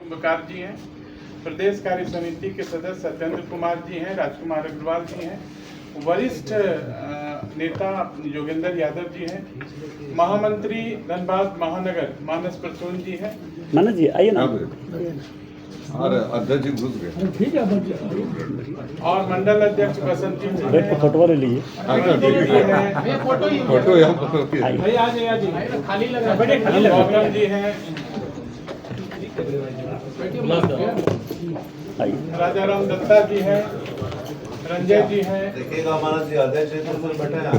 कुंभकार जी हैं, प्रदेश कार्य समिति के सदस्य सत्येंद्र कुमार जी हैं, राजकुमार अग्रवाल जी हैं, वरिष्ठ नेता योगेंद्र यादव जी हैं, महामंत्री धनबाद महानगर मानस प्रसून जी हैं। मानस जी आइए ना। और अध्यक्ष जी घुस गए। ठीक है और मंडल अध्यक्ष बसंत जी बैठ के फोटो ले लीजिए। फोटो यहाँ फोटो खाली लगा गौतम जी हैं, आइए। राजा राम दत्ता जी हैं, रंजय जी हैं, देखिएगा हमारा जी अध्यक्ष जी तो बैठे हैं।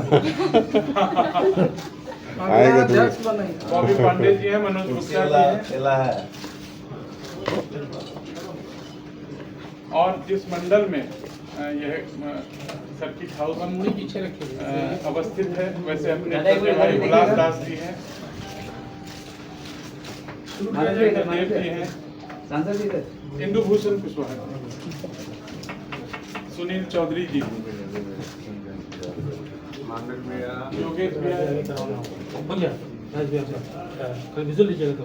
आएगा तो बॉबी पांडे जी हैं, मनोज गुप्ता जी हैं। चला है और जिस मंडल में यह सर्किट हाउस पीछे रखिए अवस्थित है, वैसे अपने भाई गुलाब दास जी हैं, देव जी हैं, इंदु भूषण कुशवाहा, सुनील चौधरी जी, योगेश भैया, विजुअल लीजिएगा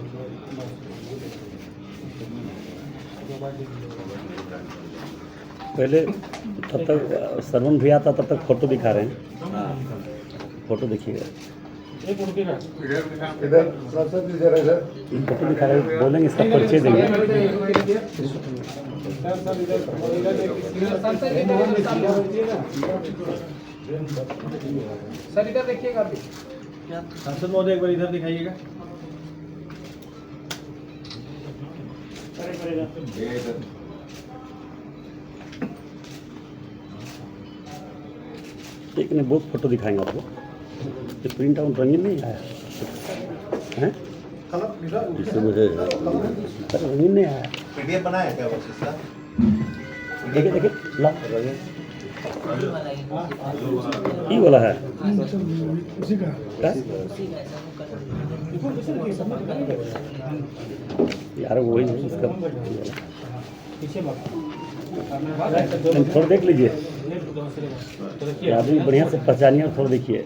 पहले तब तक सरवण भैया आता, तब तक फोटो दिखा रहे हैं। फोटो देखिएगा, फोटो दिखा रहे हैं, बोलेंगे इसका परिचय देंगे। सर इधर देखिएगा अभी। सांसद महोदय एक बार इधर दिखाइएगा। एक ने बहुत फोटो दिखाएंगे आपको। ये प्रिंट आउट रंगीन नहीं आया हैं? इससे मुझे रंगीन नहीं आया। पीडीएफ बनाया क्या बस इसका? देखिए देखिए ला, ये वाला है क्या? यार वही है इसका। थोड़ा देख लीजिए, आदमी बढ़िया से पहचानिए, थोड़ा देखिए।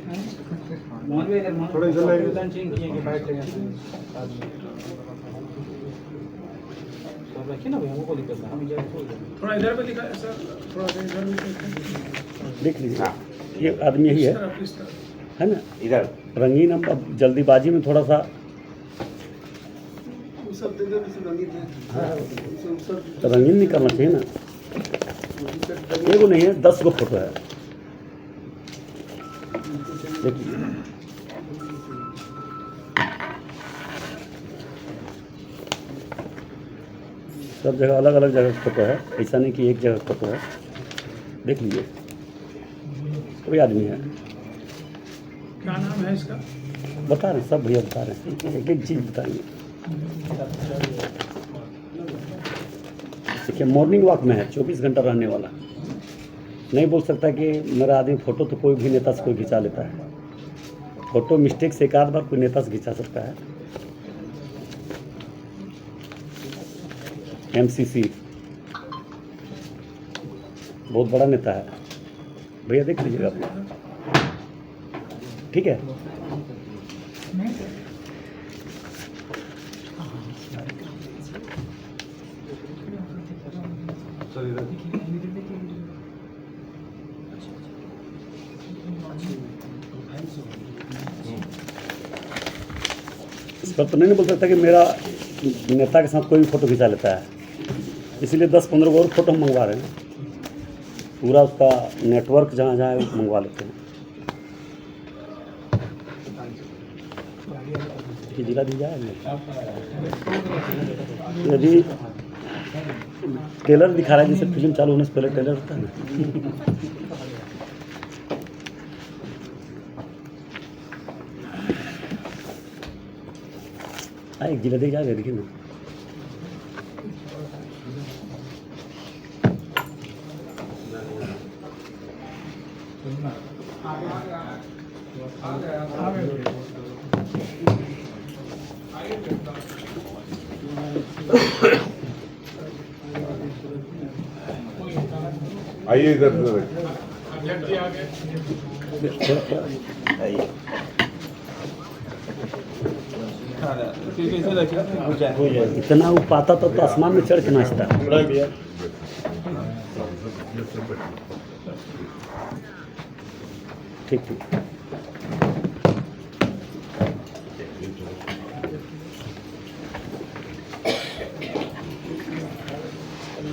थोड़ा इधर पे दिखा सर, थोड़ा इधर भी देख लीजिए, ये आदमी यही है ना? इधर रंगीन हम अब जल्दीबाजी में थोड़ा सा तो रंगीन नहीं करना चाहिए ना। एगो नहीं है, 10 गो फोटो है। देखिए सब जगह अलग अलग जगह फोटो है, ऐसा नहीं कि एक जगह फोटो है। देख लीजिए, कोई आदमी है। क्या नाम है इसका? बता रहे सब भैया, बता रहे हैं, एक एक चीज़ बताएंगे। देखिए मॉर्निंग वॉक में है, 24 घंटा रहने वाला। नहीं बोल सकता कि मेरा आदमी फ़ोटो तो कोई भी नेता से कोई खिंचा लेता है। फ़ोटो मिस्टेक से एक आध बार कोई नेता से खिंचा सकता है। MCC बहुत बड़ा नेता है भैया, देख लीजिएगा आप, ठीक है? इस पर तो नहीं बोल सकता कि मेरा नेता के साथ कोई भी फ़ोटो खिंचा लेता है, इसीलिए 10-15 और फोटो हम मंगवा रहे हैं। पूरा उसका नेटवर्क जहाँ जहाँ है वो मंगवा लेते हैं। कि जिला दी जाएगा यदि ट्रेलर दिखा रहा है, जैसे फिल्म चालू होने से पहले ट्रेलर होता है ना। एक जिला दे जाएगा, देखिए ना। आइए इधर अध्यक्ष जी आ गए। आइए। खा रहा है, कैसे रखें? इतना वो पाता तो आसमान में चढ़ के नाचता। ठीक ठीक।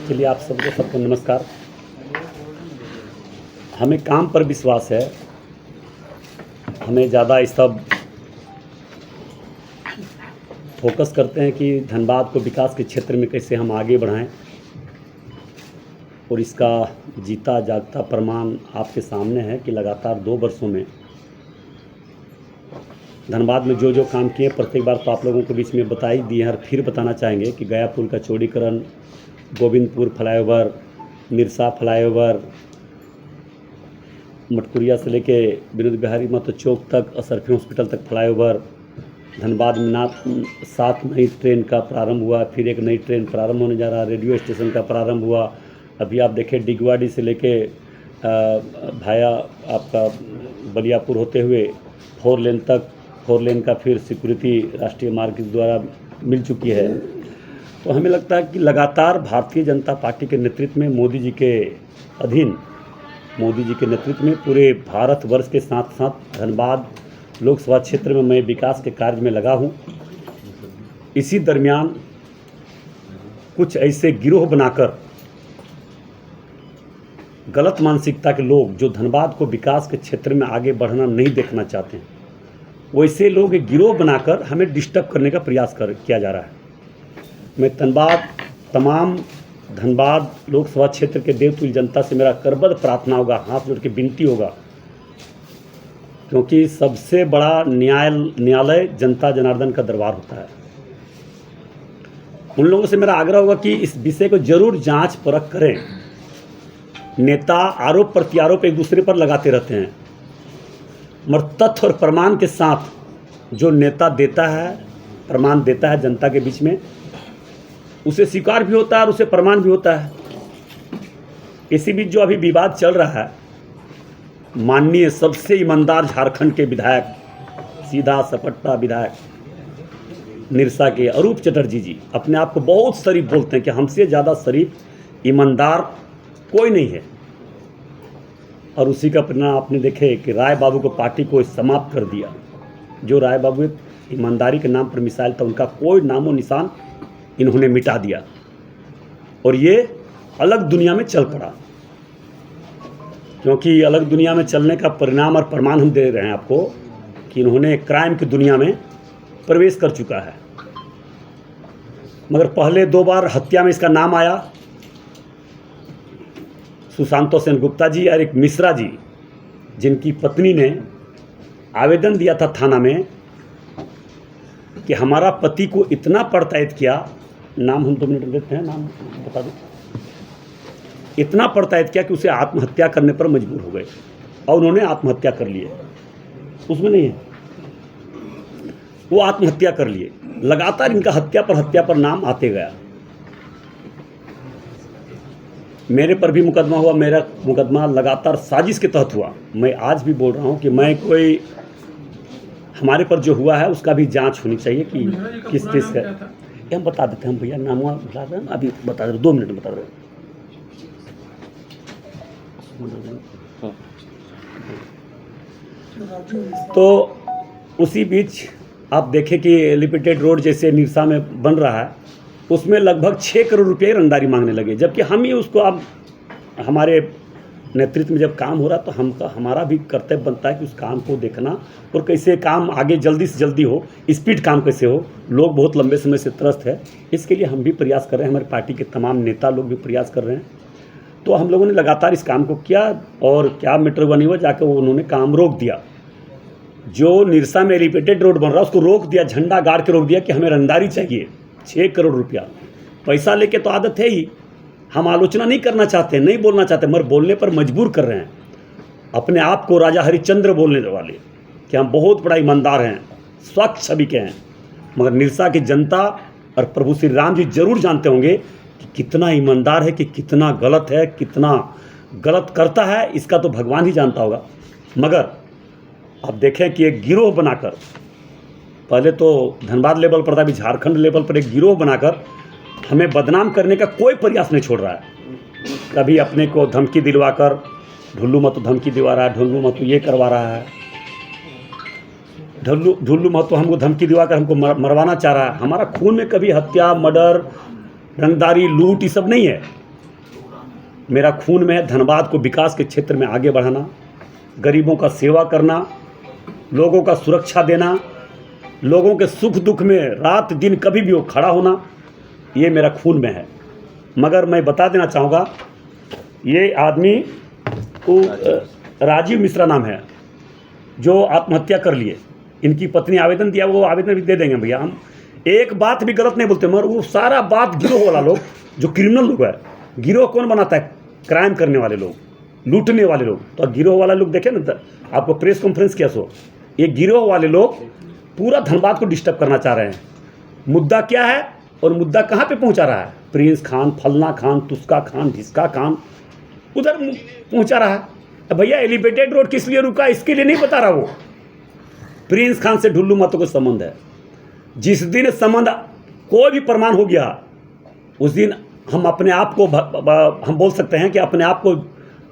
चलिए, आप सबको नमस्कार। हमें काम पर विश्वास है, हमें ज़्यादा इस सब फोकस करते हैं कि धनबाद को विकास के क्षेत्र में कैसे हम आगे बढ़ाएं, और इसका जीता जागता प्रमाण आपके सामने है कि लगातार 2 वर्षों में धनबाद में जो जो काम किए प्रत्येक बार तो आप लोगों के बीच में बता ही दिए हैं, और फिर बताना चाहेंगे कि गया पुल का चौड़ीकरण, गोविंदपुर फ्लाईओवर, निरसा फ्लाईओवर, मटकुरिया से लेके विनोद बिहारी महतो चौक तक, असरफी हॉस्पिटल तक फ्लाईओवर, धनबाद में 7 नई ट्रेन का प्रारंभ हुआ, फिर एक नई ट्रेन प्रारंभ होने जा रहा, रेडियो स्टेशन का प्रारंभ हुआ। अभी आप देखें डिगवाड़ी से लेके भाया आपका बलियापुर होते हुए 4 लेन तक, 4 लेन का फिर सिक्योरिटी राष्ट्रीय मार्ग के द्वारा मिल चुकी है। तो हमें लगता है कि लगातार भारतीय जनता पार्टी के नेतृत्व में, मोदी जी के अधीन, मोदी जी के नेतृत्व में पूरे भारतवर्ष के साथ साथ धनबाद लोकसभा क्षेत्र में मैं विकास के कार्य में लगा हूं। इसी दरमियान कुछ ऐसे गिरोह बनाकर गलत मानसिकता के लोग जो धनबाद को विकास के क्षेत्र में आगे बढ़ना नहीं देखना चाहते हैं, वैसे लोग एक गिरोह बनाकर हमें डिस्टर्ब करने का प्रयास किया जा रहा है। मैं तमाम धनबाद लोकसभा क्षेत्र के देवतुल्य जनता से मेरा करबद्ध प्रार्थना होगा, हाथ जोड़ के विनती होगा, क्योंकि सबसे बड़ा न्यायालय जनता जनार्दन का दरबार होता है। उन लोगों से मेरा आग्रह होगा कि इस विषय को जरूर जांच परख करें। नेता आरोप प्रत्यारोप एक दूसरे पर लगाते रहते हैं, मगर तथ्य और प्रमाण के साथ जो नेता देता है, प्रमाण देता है जनता के बीच में, उसे स्वीकार भी होता है और उसे प्रमाण भी होता है। इसी बीच जो अभी विवाद चल रहा है, माननीय सबसे ईमानदार झारखंड के विधायक, सीधा सपट्टा विधायक निरसा के अरूप चटर्जी जी अपने आप को बहुत शरीफ बोलते हैं कि हमसे ज़्यादा शरीफ, ईमानदार कोई नहीं है। और उसी का परिणाम आपने देखे कि राय बाबू को पार्टी को समाप्त कर दिया। जो राय बाबू ईमानदारी के नाम पर मिसाइल था, उनका कोई नामो निशान इन्होंने मिटा दिया, और ये अलग दुनिया में चल पड़ा। क्योंकि अलग दुनिया में चलने का परिणाम और प्रमाण हम दे रहे हैं आपको कि इन्होंने क्राइम की दुनिया में प्रवेश कर चुका है। मगर पहले 2 बार हत्या में इसका नाम आया, सुशांतो सेन गुप्ता जी और एक मिश्रा जी, जिनकी पत्नी ने आवेदन दिया था थाना में कि हमारा पति को इतना प्रताड़ित किया, नाम हम 2 मिनट देते हैं, नाम बता दो, इतना प्रताड़ित किया कि उसे आत्महत्या करने पर मजबूर हो गए, और उन्होंने आत्महत्या कर लिए। उसमें नहीं है, वो आत्महत्या कर लिए। लगातार इनका हत्या पर नाम आते गया। मेरे पर भी मुकदमा हुआ, मेरा मुकदमा लगातार साजिश के तहत हुआ। मैं आज भी बोल रहा हूँ कि मैं कोई, हमारे पर जो हुआ है उसका भी जांच होनी चाहिए कि किस चीज़ से। ये हम बता देते हैं भैया, नाम बता दें, अभी बता दे, 2 मिनट में बता दें। तो उसी बीच आप देखें कि एलिवेटेड रोड जैसे निरसा में बन रहा है, उसमें लगभग 6 करोड़ रुपये रंगदारी मांगने लगे, जबकि हम ही उसको, अब हमारे नेतृत्व में जब काम हो रहा तो हमारा भी कर्तव्य बनता है कि उस काम को देखना और कैसे काम आगे जल्दी से जल्दी हो, स्पीड काम कैसे हो। लोग बहुत लंबे समय से त्रस्त है, इसके लिए हम भी प्रयास कर रहे हैं, हमारी पार्टी के तमाम नेता लोग भी प्रयास कर रहे हैं। तो हम लोगों ने लगातार इस काम को किया, और क्या मीटर बनी हुआ जाकर उन्होंने काम रोक दिया। जो निरसा में एलिवेटेड रोड बन रहा उसको रोक दिया, झंडा गाड़ के रोक दिया कि हमें रंगदारी चाहिए। 6 करोड़ रुपया पैसा लेके तो आदत है ही, हम आलोचना नहीं करना चाहते, नहीं बोलना चाहते, मगर बोलने पर मजबूर कर रहे हैं अपने आप को राजा हरिश्चंद्र बोलने वाले कि हम बहुत बड़ा ईमानदार हैं, स्वच्छ छवि के हैं। मगर निरसा की जनता और प्रभु श्री राम जी जरूर जानते होंगे कि कितना ईमानदार है, कि कितना गलत है, कितना गलत करता है, इसका तो भगवान ही जानता होगा। मगर आप देखें कि एक गिरोह बनाकर पहले तो धनबाद लेवल पर था, अभी झारखंड लेवल पर एक गिरोह बनाकर हमें बदनाम करने का कोई प्रयास नहीं छोड़ रहा है। कभी अपने को धमकी दिलवाकर ढुल्लू महतो धमकी दिलवा रहा है, ढुल्लू महतो ये करवा रहा है, ढुल्लू महतो हमको धमकी दिलवाकर हमको मरवाना चाह रहा है। हमारा खून में कभी हत्या, मर्डर, रंगदारी, लूट ये सब नहीं है। मेरा खून में है धनबाद को विकास के क्षेत्र में आगे बढ़ाना, गरीबों का सेवा करना, लोगों का सुरक्षा देना, लोगों के सुख दुख में रात दिन कभी भी वो खड़ा होना, ये मेरा खून में है। मगर मैं बता देना चाहूँगा, ये आदमी को राजीव मिश्रा नाम है, जो आत्महत्या कर लिए। इनकी पत्नी आवेदन दिया, वो आवेदन भी दे देंगे भैया। हम एक बात भी गलत नहीं बोलते, मगर वो सारा बात गिरोह वाला लोग, जो क्रिमिनल लोग है, गिरोह कौन बनाता है? क्राइम करने वाले लोग, लूटने वाले लोग। तो गिरोह वाला लोग देखे ना, आपको प्रेस कॉन्फ्रेंस किया सो, ये गिरोह वाले लोग पूरा धनबाद को डिस्टर्ब करना चाह रहे हैं। मुद्दा क्या है और मुद्दा कहाँ पे पहुँचा रहा है? प्रिंस खान, फलना खान, तुस्का खान, ढिस्का खान उधर पहुँचा रहा है। अब भैया एलिवेटेड रोड किस लिए रुका, इसके लिए नहीं बता रहा वो। प्रिंस खान से ढुल्लू महतो को संबंध है। जिस दिन संबंध कोई भी प्रमाण हो गया, उस दिन हम अपने आप को हम बोल सकते हैं कि अपने आप को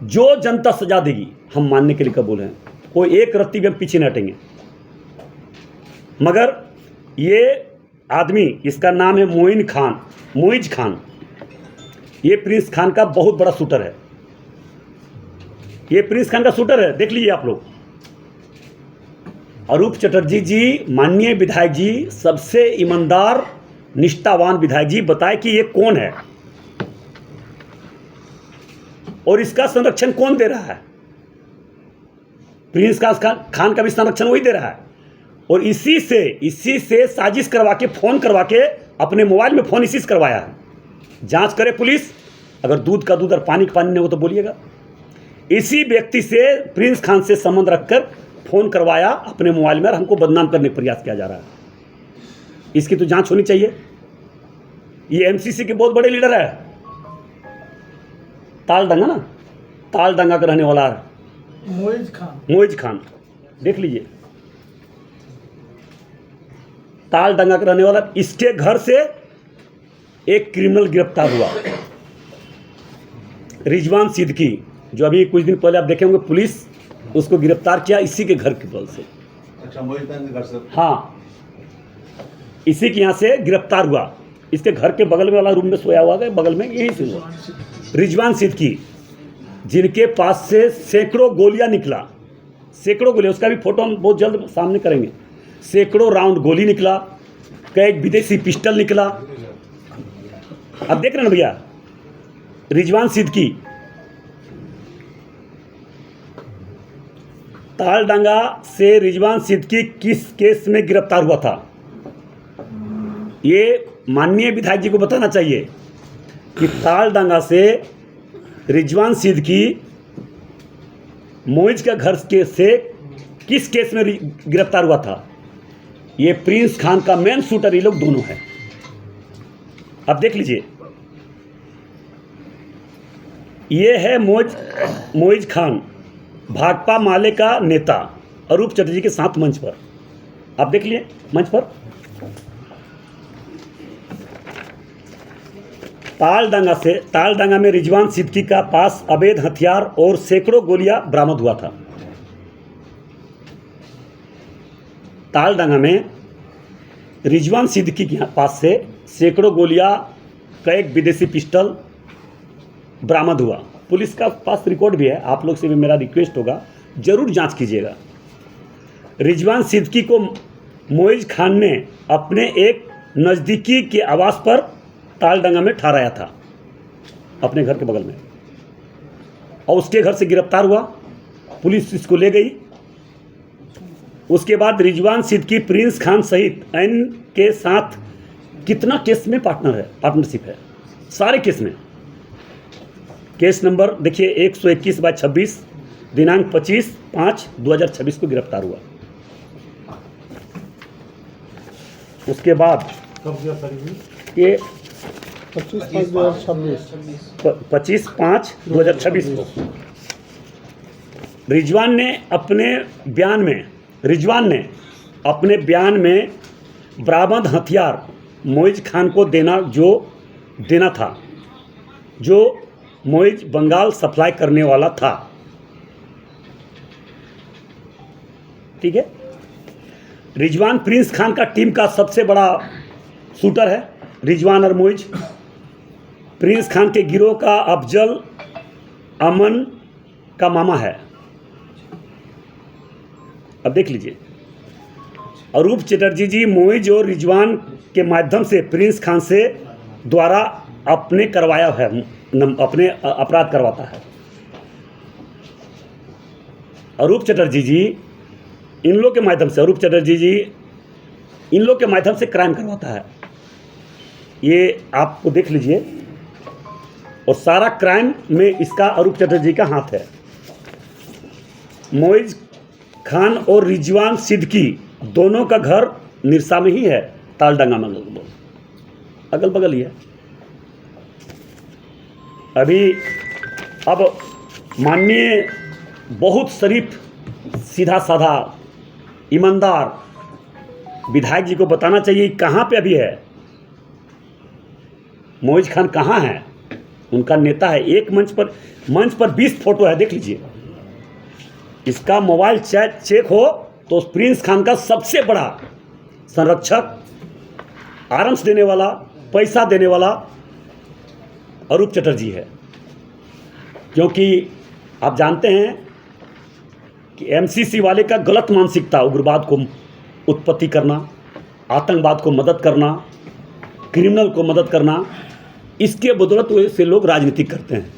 जो जनता सजा देगी हम मानने के लिए कबूल हैं। कोई एक रत्ती भी हम पीछे न हटेंगे। मगर ये आदमी, इसका नाम है मोइज खान, ये प्रिंस खान का बहुत बड़ा शूटर है। ये प्रिंस खान का शूटर है, देख लीजिए आप लोग। अरूप चटर्जी जी, माननीय विधायक जी, सबसे ईमानदार निष्ठावान विधायक जी, बताए कि ये कौन है और इसका संरक्षण कौन दे रहा है? प्रिंस खान का भी संरक्षण वही दे रहा है। और इसी से साजिश करवा के, फोन करवा के, अपने मोबाइल में फ़ोन इसी से करवाया है। जांच करे पुलिस, अगर दूध का दूध और पानी का पानी नहीं हो तो बोलिएगा। इसी व्यक्ति से, प्रिंस खान से संबंध रखकर फ़ोन करवाया अपने मोबाइल में और हमको बदनाम करने का प्रयास किया जा रहा है। इसकी तो जांच होनी चाहिए। ये एमसीसी के बहुत बड़े लीडर है, तालडंगा ना, तालडंगा का रहने वाला है मोइज खान, देख लीजिए, तालडंगा का रहने वाला। इसके घर से एक क्रिमिनल गिरफ्तार हुआ, रिजवान सिद्दीकी, जो अभी कुछ दिन पहले आप देखे होंगे पुलिस उसको गिरफ्तार किया इसी के घर के बल से। अच्छा, मोहित खान के घर से? हाँ, इसी के यहाँ से गिरफ्तार हुआ। इसके घर के बगल में वाला रूम में सोया हुआ था, बगल में यही से हुआ। रिजवान सिद्दीकी, जिनके पास से सैकड़ों गोलियां निकला, सैकड़ों गोलियां, उसका भी फोटो हम बहुत जल्द सामने करेंगे। सैकड़ों राउंड गोली निकला, कई विदेशी पिस्टल निकला। अब देख रहे हैं ना भैया, रिजवान सिद्दीकी तालडंगा से रिजवान सिद्दीकी किस केस में गिरफ्तार हुआ था, ये माननीय विधायक जी को बताना चाहिए कि तालडंगा से रिजवान सिद्दीकी मोइज का घर के से किस केस में गिरफ्तार हुआ था। ये प्रिंस खान का मेन शूटर ये लोग दोनों हैं। अब देख लीजिए, ये है मोइज खान, भाकपा माले का नेता, अरूप चटर्जी के साथ मंच पर। आप देख लिए मंच पर। तालडंगा में रिजवान सिद्दीकी का पास अवैध हथियार और सैकड़ों गोलियां बरामद हुआ था। तालडंगा में रिजवान सिद्दीकी के पास से सैकड़ों गोलियां, कई विदेशी पिस्टल बरामद हुआ। पुलिस का पास रिकॉर्ड भी है, आप लोग से भी मेरा रिक्वेस्ट होगा, जरूर जांच कीजिएगा। रिजवान सिद्दीकी को मोइज खान ने अपने एक नज़दीकी के आवास पर तालडंगा में ठहराया था, अपने घर के बगल में, और उसके घर से गिरफ्तार हुआ। पुलिस इसको ले गई। उसके बाद रिजवान सिद्दीकी प्रिंस खान सहित अन्य के साथ कितना केस में पार्टनरशिप है, सारे केस में। केस नंबर देखिए 121/26, दिनांक 25/5/2026 को गिरफ्तार हुआ। उसके बाद ये 25/5/2026 को रिजवान ने अपने बयान में बरामद हथियार मोइज खान को देना था, जो मोइज बंगाल सप्लाई करने वाला था। ठीक है। रिजवान प्रिंस खान का टीम का सबसे बड़ा शूटर है रिजवान और मोइज। प्रिंस खान के गिरोह का अफजल अमन का मामा है। अब देख लीजिए, अरूप चटर्जी जी मोइज और रिजवान के माध्यम से प्रिंस खान से द्वारा अपने करवाया है, अपने अपराध करवाता है। अरूप चटर्जी जी इन लोग के माध्यम से, अरूप चटर्जी जी इन लोग के माध्यम से क्राइम करवाता है। ये आपको देख लीजिए, और सारा क्राइम में इसका अरूप चटर्जी का हाथ है। मोइज खान और रिजवान सिद्दीकी दोनों का घर निरसा में ही है, तालडंगा में, अगल बगल ही है। अब माननीय बहुत शरीफ, सीधा साधा, ईमानदार विधायक जी को बताना चाहिए कहाँ पे अभी है मोइज खान, कहाँ है। उनका नेता है, एक मंच पर 20 फोटो है, देख लीजिए। इसका मोबाइल चेक हो तो प्रिंस खान का सबसे बड़ा संरक्षक, आरम्स देने वाला, पैसा देने वाला अरूप चटर्जी है। क्योंकि आप जानते हैं कि एमसीसी वाले का गलत मानसिकता, उग्रवाद को उत्पत्ति करना, आतंकवाद को मदद करना, क्रिमिनल को मदद करना, इसके बदौलत से लोग राजनीति करते हैं।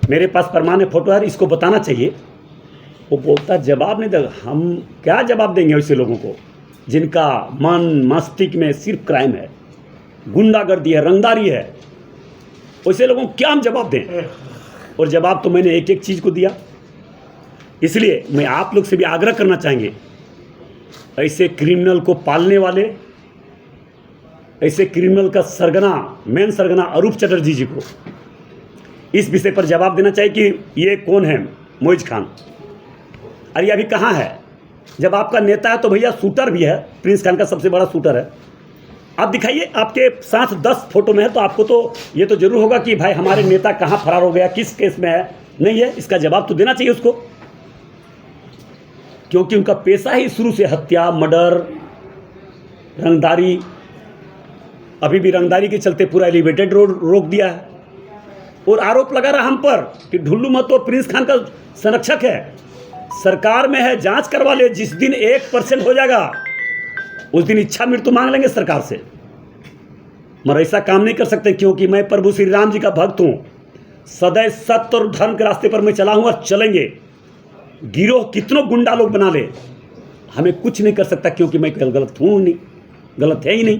मेरे पास प्रमाण फोटो है, इसको बताना चाहिए। वो बोलता जवाब नहीं देगा। हम क्या जवाब देंगे ऐसे लोगों को जिनका मन मस्तिष्क में सिर्फ क्राइम है, गुंडागर्दी है, रंगदारी है। वैसे लोगों को क्या हम जवाब दें? और जवाब तो मैंने एक एक चीज़ को दिया। इसलिए मैं आप लोग से भी आग्रह करना चाहेंगे, ऐसे क्रिमिनल को पालने वाले, ऐसे क्रिमिनल का सरगना, मेन सरगना अरूप चटर्जी जी को इस विषय पर जवाब देना चाहिए कि ये कौन है मोइज खान, अरे अभी कहाँ है। जब आपका नेता है तो भैया शूटर भी है, प्रिंस खान का सबसे बड़ा शूटर है। आप दिखाइए, आपके साथ 10 फोटो में है, तो आपको तो ये तो जरूर होगा कि भाई हमारे नेता कहाँ फरार हो गया, किस केस में है, नहीं है। इसका जवाब तो देना चाहिए उसको, क्योंकि उनका पेशा ही शुरू से हत्या, मर्डर, रंगदारी। अभी भी रंगदारी के चलते पूरा एलिवेटेड रोड रोक दिया है, और आरोप लगा रहा हम पर कि ढुल्लू महतो प्रिंस खान का संरक्षक है, सरकार में है, जांच करवा ले। जिस दिन 1% हो जाएगा उस दिन इच्छा मृत्यु मांग लेंगे सरकार से। मगर ऐसा काम नहीं कर सकते, क्योंकि मैं प्रभु श्री राम जी का भक्त हूँ। सदैव सत्य और धर्म के रास्ते पर मैं चला हूँ और चलेंगे। गिरोह कितनों गुंडा लोग बना ले, हमें कुछ नहीं कर सकता, क्योंकि मैं गलत हूँ नहीं, गलत है ही नहीं।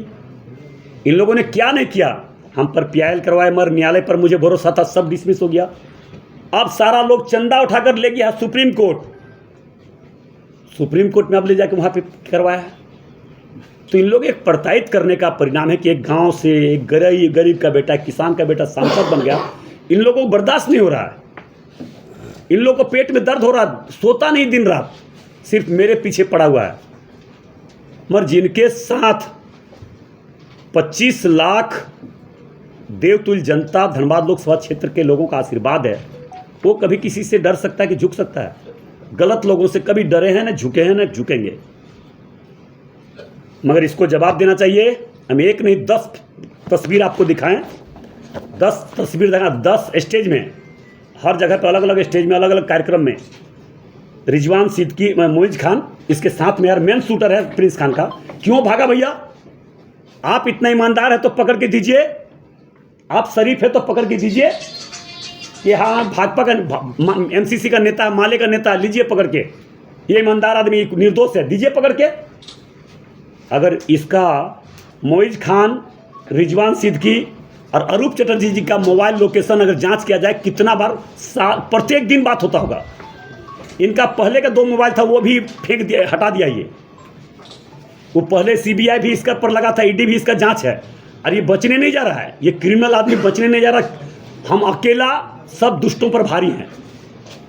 इन लोगों ने क्या नहीं किया, हम पर पीआईएल करवाए, मगर न्यायालय पर मुझे भरोसा था, सब डिसमिस हो गया। अब सारा लोग चंदा उठाकर ले गया सुप्रीम कोर्ट में, अब ले जाके वहाँ पे करवाया है। तो इन लोग एक प्रताड़ित करने का परिणाम है कि एक गांव से एक गरीब का बेटा, किसान का बेटा सांसद बन गया। इन लोगों को बर्दाश्त नहीं हो रहा है, इन लोगों को पेट में दर्द हो रहा है, सोता नहीं दिन रात, सिर्फ मेरे पीछे पड़ा हुआ है। मगर जिनके साथ 25 लाख देवतुल्य जनता, धनबाद लोकसभा क्षेत्र के लोगों का आशीर्वाद है, वो कभी किसी से डर सकता है कि झुक सकता है? गलत लोगों से कभी डरे हैं, न झुके हैं, न झुकेंगे। मगर इसको जवाब देना चाहिए। हम एक नहीं 10 तस्वीर आपको दिखाएं, 10 तस्वीर दिखा, 10 स्टेज में, हर जगह पर अलग अलग स्टेज में, अलग अलग कार्यक्रम में रिजवान सिद्दीकी, मोइज खान इसके साथ में, यार मेन शूटर है प्रिंस खान का। क्यों भागा भैया? आप इतना ईमानदार है तो पकड़ के दीजिए, आप शरीफ है तो पकड़ के दीजिए कि हाँ भाजपा का एमसीसी का नेता, माले का नेता, लीजिए पकड़ के, ये ईमानदार आदमी निर्दोष है, दीजिए पकड़ के। अगर इसका मोइज खान, रिजवान सिद्दीकी और अरूप चटर्जी जी का मोबाइल लोकेशन अगर जांच किया जाए, कितना बार प्रत्येक दिन बात होता होगा। इनका पहले का 2 मोबाइल था, वो भी फेंक दिया, हटा दिया। ये वो पहले सीबीआई भी इसका पर लगा था, ईडी भी इसका जांच है, और ये बचने नहीं जा रहा है, ये क्रिमिनल आदमी बचने नहीं जा रहा। हम अकेला सब दुष्टों पर भारी हैं,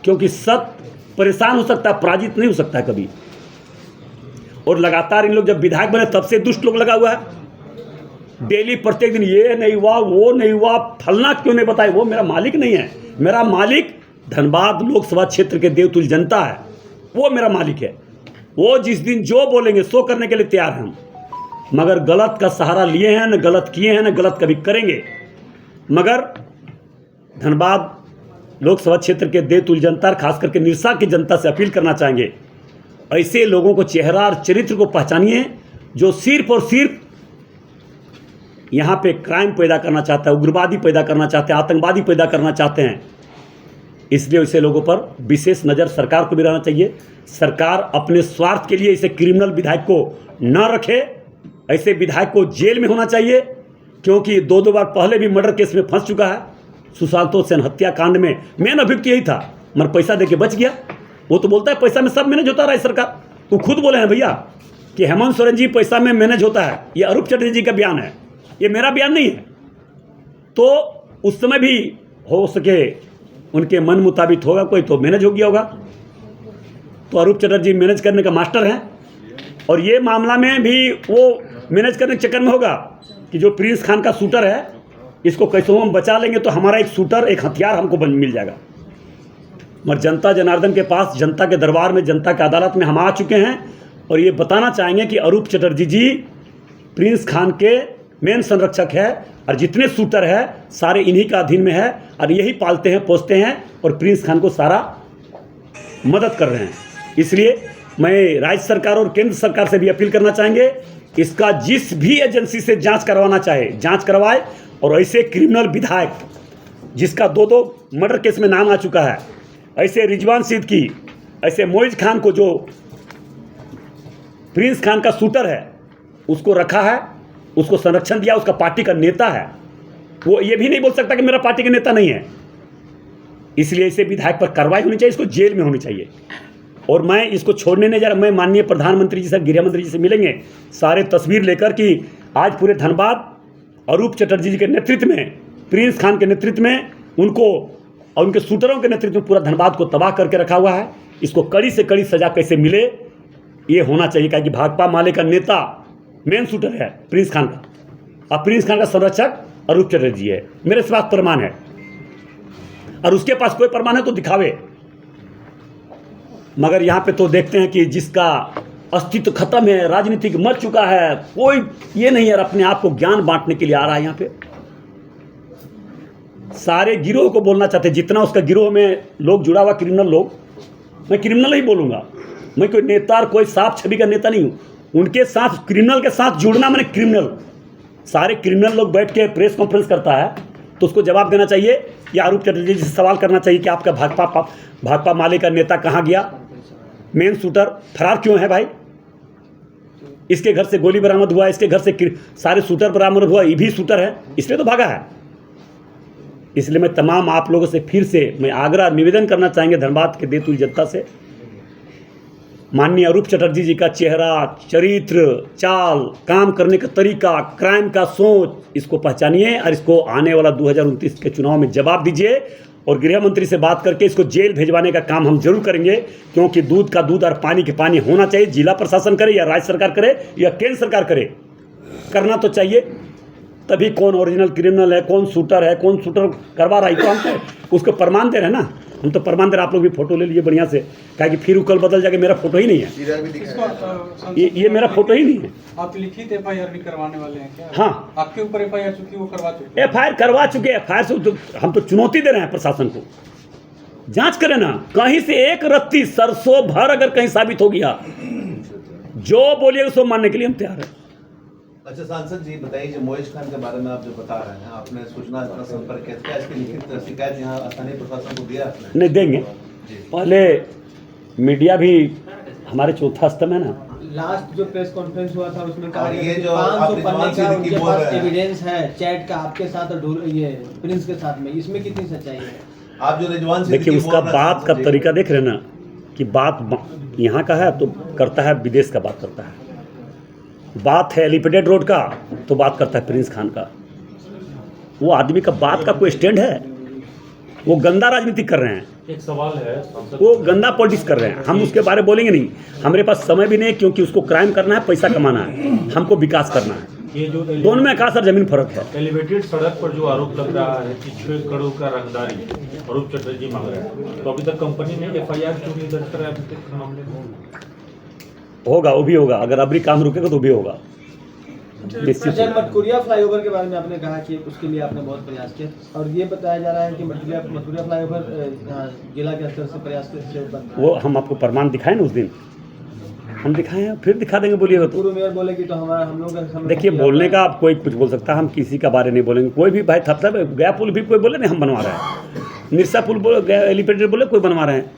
क्योंकि सत्य परेशान हो सकता है, पराजित नहीं हो सकता है कभी। और लगातार इन लोग जब विधायक बने तब से दुष्ट लोग लगा हुआ है। डेली प्रत्येक दिन ये नहीं हुआ, वो नहीं हुआ, फलना क्यों नहीं बताए। वो मेरा मालिक नहीं है, मेरा मालिक धनबाद लोकसभा क्षेत्र के देवतुल्य जनता है, वो मेरा मालिक है। वो जिस दिन जो बोलेंगे सो करने के लिए तैयार हैं हम, मगर गलत का सहारा लिए हैं, न गलत किए हैं, न गलत कभी करेंगे। मगर धनबाद लोकसभा क्षेत्र के देवतुल्य जनता, खास करके निरसा की जनता से अपील करना चाहेंगे, ऐसे लोगों को चेहरा और चरित्र को पहचानिए जो सिर्फ और सिर्फ यहाँ पे क्राइम पैदा करना चाहता है, उग्रवादी पैदा करना चाहते हैं, आतंकवादी पैदा करना चाहते हैं। इसलिए ऐसे लोगों पर विशेष नज़र सरकार को भी रहना चाहिए। सरकार अपने स्वार्थ के लिए ऐसे क्रिमिनल विधायक को न रखे, ऐसे विधायक को जेल में होना चाहिए, क्योंकि 2 बार पहले भी मर्डर केस में फंस चुका है। सुशांतो सेन हत्याकांड में मेन अभियुक्त यही था, मगर पैसा देके बच गया। वो तो बोलता है पैसा में सब मैनेज होता रहा है सरकार। वो खुद बोले हैं भैया कि हेमंत सोरेन जी पैसा में मैनेज होता है। ये अरूप चटर्जी जी का बयान है, ये मेरा बयान नहीं है। तो उस समय भी हो सके उनके मन मुताबिक होगा कोई तो मैनेज हो गया होगा। तो अरूप चटर्जी मैनेज करने का मास्टर हैं, और ये मामला में भी वो मैनेज करने के चक्कर में होगा कि जो प्रिंस खान का शूटर है, इसको कैसे हम बचा लेंगे तो हमारा एक शूटर, एक हथियार हमको मिल जाएगा। मगर जनता जनार्दन के पास, जनता के दरबार में, जनता की अदालत में हम आ चुके हैं और ये बताना चाहेंगे कि अरूप चटर्जी जी प्रिंस खान के मेन संरक्षक है, और जितने शूटर है सारे इन्हीं का अधीन में है, और यही पालते हैं, पोसते हैं, और प्रिंस खान को सारा मदद कर रहे हैं। इसलिए मैं राज्य सरकार और केंद्र सरकार से भी अपील करना चाहेंगे, इसका जिस भी एजेंसी से जांच करवाना चाहे जांच करवाए, और ऐसे क्रिमिनल विधायक जिसका 2 मर्डर केस में नाम आ चुका है, ऐसे रिजवान सिद्दीकी, ऐसे मोइज खान को जो प्रिंस खान का शूटर है उसको रखा है, उसको संरक्षण दिया, उसका पार्टी का नेता है, वो ये भी नहीं बोल सकता कि मेरा पार्टी का नेता नहीं है। इसलिए ऐसे विधायक पर कार्रवाई होनी चाहिए, इसको जेल में होनी चाहिए। और मैं इसको छोड़ने नहीं जा रहा। मैं माननीय प्रधानमंत्री जी से, गृह मंत्री जी से मिलेंगे, सारे तस्वीर लेकर कि आज पूरे धनबाद अरूप चटर्जी जी के नेतृत्व में, प्रिंस खान के नेतृत्व में, उनको और उनके शूटरों के नेतृत्व में पूरा धनबाद को तबाह करके रखा हुआ है। इसको कड़ी से कड़ी सजा कैसे मिले ये होना चाहिए, क्योंकि भाकपा माले का नेता मेन शूटर है प्रिंस खान का, और प्रिंस खान का संरक्षक अरूप चटर्जी है। मेरे पास प्रमाण है, और उसके पास कोई प्रमाण है तो दिखावे। मगर यहाँ पे तो देखते हैं कि जिसका अस्तित्व खत्म है, राजनीतिक मर चुका है, कोई ये नहीं है, अपने आप को ज्ञान बांटने के लिए आ रहा है। यहाँ पे सारे गिरोह को बोलना चाहते हैं, जितना उसका गिरोह में लोग जुड़ा हुआ, क्रिमिनल लोग, मैं क्रिमिनल ही बोलूँगा, मैं कोई नेता और कोई साफ छवि का नेता नहीं हूँ। उनके साथ, क्रिमिनल के साथ जुड़ना मैंने क्रिमिनल, सारे क्रिमिनल लोग बैठ के प्रेस कॉन्फ्रेंस करता है तो उसको जवाब देना चाहिए, या आरोप चटर्जी जी से सवाल करना चाहिए कि आपका भाकपा माले का नेता कहाँ गया, मेन शूटर फरार क्यों है भाई। इसके घर से गोली बरामद हुआ, इसके घर से सारे शूटर बरामद हुआ, ये भी शूटर है, इसलिए तो भागा है। इसलिए मैं तमाम आप लोगों से फिर से मैं आग्रह निवेदन करना चाहेंगे धनबाद के देवतुल्य जनता से, माननीय अरूप चटर्जी जी का चेहरा, चरित्र, चाल, काम करने का तरीका, क्राइम का सोच, इसको पहचानिए और इसको आने वाला 2029 के चुनाव में जवाब दीजिए। और गृह मंत्री से बात करके इसको जेल भेजवाने का काम हम जरूर करेंगे, क्योंकि दूध का दूध और पानी के पानी होना चाहिए। जिला प्रशासन करे या राज्य सरकार करे या केंद्र सरकार करे, करना तो चाहिए। तभी कौन ओरिजिनल क्रिमिनल है, कौन शूटर है, कौन शूटर करवा रहा है, तो हम तो उसको प्रमाण दे रहे हैं ना। हम तो प्रमाण दे रहे, आप लोग भी फोटो ले लीजिए बढ़िया से, कहा कि फिर कल बदल जाके मेरा फोटो ही नहीं है, ये मेरा फोटो ही नहीं है। आप लिखित एफआईआर भी करवाने वाले हैं क्या? हाँ, आपके ऊपर एफआईआर चुकी, वो करवा चुके? एफआईआर करवा चुके। एफआईआर से तो हम तो चुनौती दे रहे हैं प्रशासन को, जांच करें ना। कहीं से एक रत्ती सरसों भर अगर कहीं साबित हो गया, जो बोलिएगा सो मानने के लिए हम तैयार हैं। अच्छा सांसद जी बताइए, जो मोइज खान के बारे में आप जो बता रहे हैं, आपने सूचना संपर्क किया, क्या इसकी लिखित शिकायत यहाँ स्थानीय प्रशासन को दिया आपने? नहीं देंगे, पहले मीडिया भी हमारे चौथा स्तंभ है ना। लास्ट जो प्रेस कॉन्फ्रेंस हुआ था उसमें कहा ये जो 500 पन्ने का उनके बोल पास रहे हैं, एविडेंस है चैट का आपके साथ और ये प्रिंस के साथ में, इसमें कितनी सच्चाई है? आप जो रिजवान देखिए उसका बात का तरीका देख रहे हैं ना, कि बात यहाँ का है तो करता है विदेश का बात करता है, बात है एलिफेंटेड रोड का तो बात करता है प्रिंस खान का। वो आदमी का बात का कोई स्टैंड है? वो गंदा राजनीति कर रहे हैं। एक सवाल है सांसद, वो गंदा पॉलिटिक्स कर रहे हैं, हम उसके बारे में बोलेंगे नहीं। हमारे पास समय भी नहीं है, क्योंकि उसको क्राइम करना है, पैसा कमाना है, हमको विकास करना है। ये जो दोनों में कहा सर जमीन फर्क है। एलिवेटेड सड़क पर जो आरोप लग रहा है कि 6 करोड़ का रंगदारी अरूप चटर्जी मांग रहे हैं, तो अभी तक कंपनी ने FIR क्यों नहीं दर्ज करा अभी तक मामले में? होगा, वो भी होगा, अगर अभी काम रुकेगा तो भी होगा निश्चित। अच्छा, मटकुरिया फ्लाईओवर के बारे में आपने कहा कि उसके लिए आपने बहुत प्रयास किया, और ये बताया जा रहा है कि मटकुरिया फ्लाईओवर जिला के स्तर से प्रयास से बन रहा है। वो हम आपको प्रमाण दिखाए ना उस दिन, हम दिखाए हैं, फिर दिखा देंगे, बोलिएगा तो। पूर्व मेयर बोले कि तो हमारा हम लोग का देखिए, बोलने का आप कोई कुछ बोल सकता है, हम किसी का बारे नहीं बोलेंगे। कोई भी भाई थपथप गया पुल भी कोई बोले नहीं हम बनवा रहे हैं, निरसा पुल बोले, गया एलिवेटेड बोले कोई बनवा रहे हैं।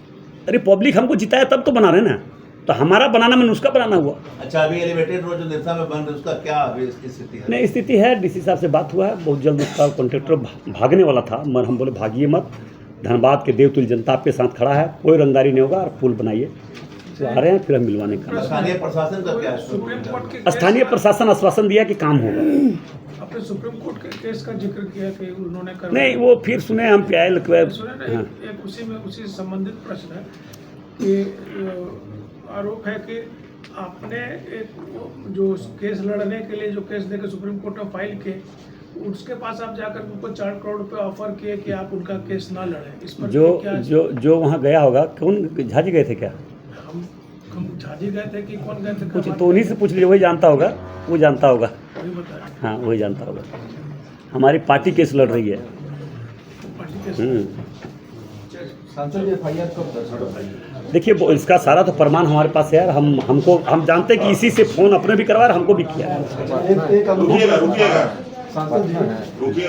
अरे पब्लिक हमको जिताया तब तो बना रहे हैं ना, तो हमारा बनाना में उसका बनाना हुआ। अच्छा, अभी एलिवेटेड रोड जो निरसा में बन रहा है उसका क्या अभी इसकी स्थिति है? नहीं, स्थिति है, डीसी साहब से बात हुआ है, बहुत जल्द उसका कॉन्ट्रैक्टर भागने वाला था, मगर हम बोले भागिए मत, धनबाद के देवतुल्य जनता आपके साथ खड़ा है, कोई रंगदारी नहीं होगा, और पुल बनाइए। तो आ रहे हैं, फिर हम मिलवाने का। स्थानीय प्रशासन का क्या है? सुप्रीम कोर्ट के स्थानीय प्रशासन आश्वासन दिया कि काम होगा। अपने सुप्रीम कोर्ट के केस का जिक्र किया कि उन्होंने कर नहीं, वो फिर सुने हम प्याल सुने ना, हाँ। एक उसी में उसी संबंधित प्रश्न है कि आरोप है कि आपने एक जो केस लड़ने के लिए जो केस देकर सुप्रीम कोर्ट में फाइल किए, उसके पास आप जाकर उनको 4 करोड़ रुपए ऑफर किए कि आप उनका केस ना लड़ें। इस पर क्या जो वहाँ गया होगा, कौन झाजी गए थे क्या? हम झाजी गए थे कि कौन गए थे? कुछ तो उन्हीं से पूछ लीजिए, वही जानता होगा, वो जानता होगा। वही बताया, हाँ, वही जानता होगा। हमारी पार्टी केस लड़ रही है। Party case. सांसद जी FIR कब दर्ज होगा? देखिए, वो इसका सारा तो प्रमाण हमारे पास है यार, हम जानते हैं कि इसी से फ़ोन अपने भी करवा और हमको भी किया। रुकिएगा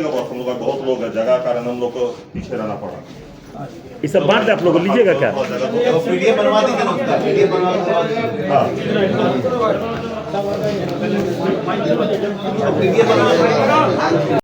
बस, हम लोग बहुत लोग हैं, जगह के कारण हम लोग को पीछे रहना पड़ा। ये सब बांट दे आप लोग, लीजिएगा क्या? तो PDF बनवा दीजिए ना उसका, PDF बनवा दीजिए। हाँ। PDF बनवा दीजिए।